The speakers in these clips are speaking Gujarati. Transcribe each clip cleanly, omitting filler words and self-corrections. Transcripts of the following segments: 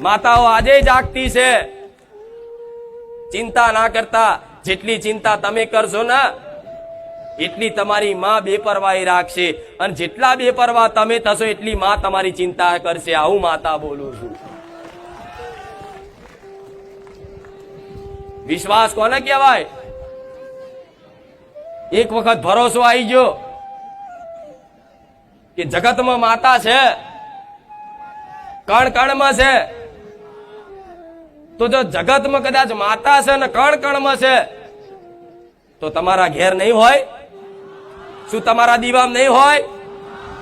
માતાઓ આજે જાગતી છે. ચિંતા ના કરતા, જેટલી ચિંતા તમે કરશો ને એટલી તમારી માં બેપરવાહી રાખશે, અને જેટલા બેપરવાહ તમે થશો એટલી માં તમારી ચિંતા કરશે. આવું માતા બોલું છું. વિશ્વાસ કોને કહેવાય? એક વખત ભરોસો આવી ગયો કે જગતમાં માતા છે, કણ કણમાં છે, તો જો જગતમાં કદાચ માતા છે ને કણ કણમાં છે તો તમારા ઘેર નહીં હોય? શું તમારા દીવામાં નહીં હોય?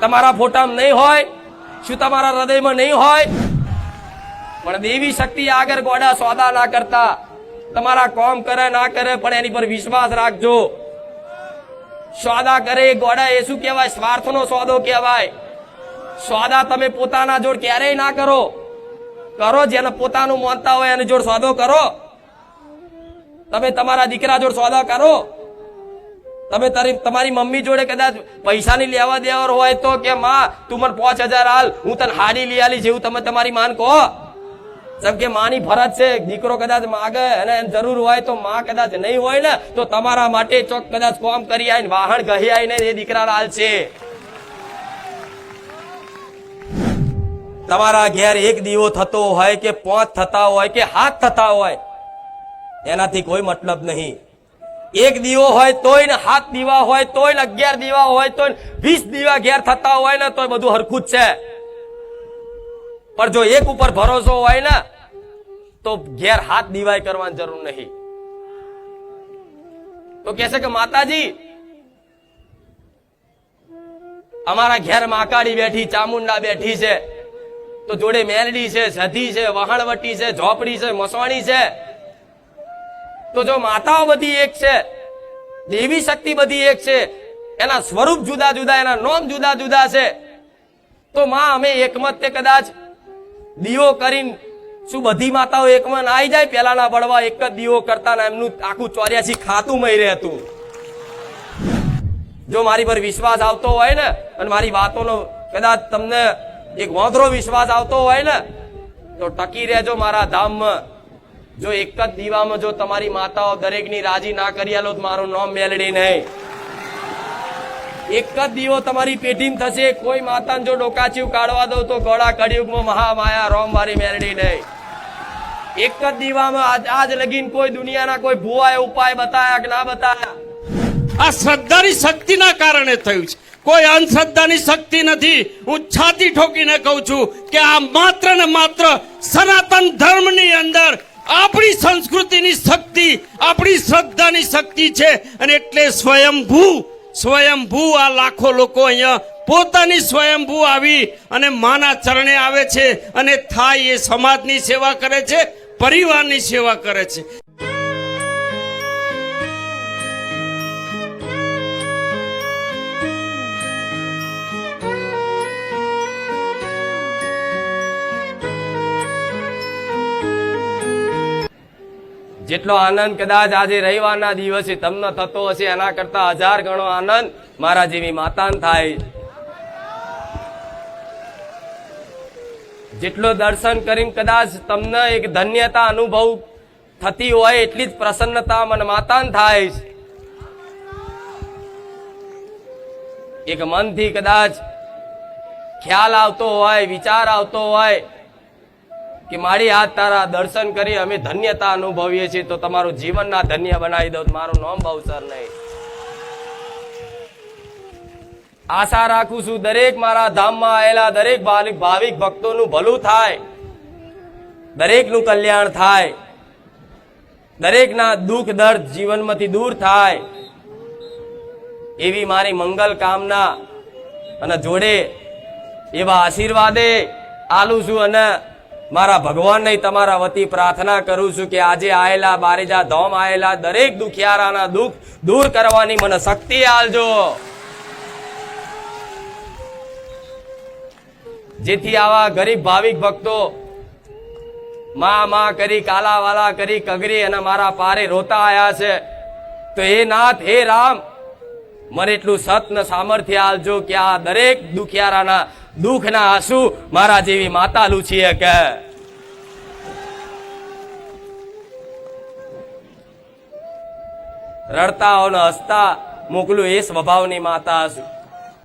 તમારા ફોટામાં નહીં હોય? શું તમારા હૃદયમાં નહીં હોય? પણ દેવી શક્તિ આગળ ગોડા સોદા ના કરતા, તમારા કોમ કરે ના કરે પણ એની પર વિશ્વાસ રાખજો. સોદા કરે ગોડા એ શું કહેવાય? સ્વાર્થનો સોદો કહેવાય. સોદા તમે પોતાના જોડ ક્યારેય ના કરો. જેને પોતાનું માનતા હોય એની જોડ સોદો કરો. તમે તમારા દીકરા જોડ સોદા કરો. તમે તમારી મમ્મી જોડે કદાચ પૈસાની લેવા દેવા હોય તો કે માં તું મને 5000 હાલ, હું તને હાડી લઈ આલી, જેવું તમે તમારી માન કહો. જેમ કે માની ફરજ છે, દીકરો કદાચ માગે અને જરૂર હોય તો માં કદાચ નહીં હોય ને તો તમારા માટે ચોક કદાચ કોમ કરી આવીને વાહણ ગહી આવીને એ દીકરા હાલ છે. તમારા ઘેર એક દીવો થતો હોય કે 5 થતા હોય કે 7 થતા હોય એનાથી કોઈ મતલબ નહીં. એક દીવો હોય તોય ને 7 દીવા હોય તોય ને 11 દીવા હોય તોય 20 દીવા ઘેર થતા હોય ને તોય બધું હરખું જ છે. પણ જો એક ઉપર ભરોસો હોય ને તો ઘેર 7 દીવાય કરવાની જરૂર નહીં. તો કહેશે કે માતાજી અમારા ઘેર માકાડી બેઠી, ચામુંડા બેઠી છે, તો જોડે મેલડી છે, સધી છે, વહાણવટી છે, ઝોપડી છે, મસવાણી છે. તો જો માતાઓ બધી એક છે, દેવી શક્તિ બધી એક છે, એના સ્વરૂપ જુદા જુદા, એના નામ જુદા જુદા છે, તો માં અમે એકમત તે કદાચ દીવો કરીને શું બધી માતાઓ એકમાં ના આવી જાય? પેલાના બળવા એક જ દીવો કરતા ને એમનું આખું 84 ખાતું મય રહેતું. જો મારી પર વિશ્વાસ આવતો હોય ને અને મારી વાતોનો કદાચ તમને એક વાંધરો વિશ્વાસ આવતો હોય ને તો ટકી રહેજો મારા ધામમાં. જો એક જ દીવામાં જો તમારી માતાઓ દરેકની રાજી ના કરી આલો તો મારું નામ મેલડી નહીં. એક જ દીવો તમારી પેઢીમાં થશે. કોઈ માતાને જો ડોકાચીવ કાઢવા દો તો ગોળા કળિયુગમાં મહામાયા રોમ વાળી મેલડી નહીં. એક જ દીવામાં આજ લગીન કોઈ દુનિયાના કોઈ ભુવાએ ઉપાય બતાયા કે ના બતાયા? આ શ્રદ્ધાની શક્તિના કારણે થયું છે, કોઈ અંધશ્રદ્ધાની શક્તિ નથી. હું છાતી ઠોકીને કહું છું કે આ માત્ર ને માત્ર સનાતન ધર્મની અંદર આપણી સંસ્કૃતિની શક્તિ, આપણી શ્રદ્ધાની શક્તિ છે. અને એટલે સ્વયંભૂ આ લાખો લોકો અહીંયા પોતાની સ્વયંભૂ આવી અને માના ચરણે આવે છે અને થાય એ સમાજની સેવા કરે છે, પરિવારની સેવા કરે છે. જેટલો આનંદ કદાચ આજે રવિવારના દિવસે તમને થતો હશે એના કરતા 1000 ગણો આનંદ મારા જેવી માતાને થાય. જેટલો દર્શન કરીને કદાચ તમને એક ધન્યતા અનુભવ થતી હોય એટલી જ પ્રસન્નતા મને માતાને થાય. એક મનથી કદાચ ખ્યાલ આવતો હોય, વિચાર આવતો હોય કે મારી હાથ તારા દર્શન કરી અમે ધન્યતા અનુભવીએ છીએ તો તમારું જીવન ના ધન્ય બનાવી દઉં, મારું નામ ભવસર નહીં. આશા રાખું છું દરેક મારા ધામમાં આવેલા દરેક ભાવિક ભક્તોનું ભલું થાય, દરેકનું કલ્યાણ થાય, દરેકના દુઃખ દર્દ જીવનમાંથી દૂર થાય એવી મારી મંગલ કામના અને જોડે એવા આશીર્વાદે આલું છું. અને મારા ભગવાનને તમારા વતી પ્રાર્થના કરું છું કે આજે આયેલા બારેજા ધામ આયેલા દરેક દુખિયારાના દુઃખ દૂર કરવાની મને શક્તિ આલજો, જેથી આવા ગરીબ ભાવિક ભક્તો માં કરી કાલાવાલા કરી કગરી અને મારા પારે રોતા આયા છે. તો હે નાથ, હે રામ, મને એટલું સત ને સામર્થ્ય આલજો કે આ દરેક દુખિયારાના દુઃખના આંસુ મારા જેવી માતા લૂછી કે રડતા હો ને હસતા મોકલું એ સ્વભાવની માતા હશું.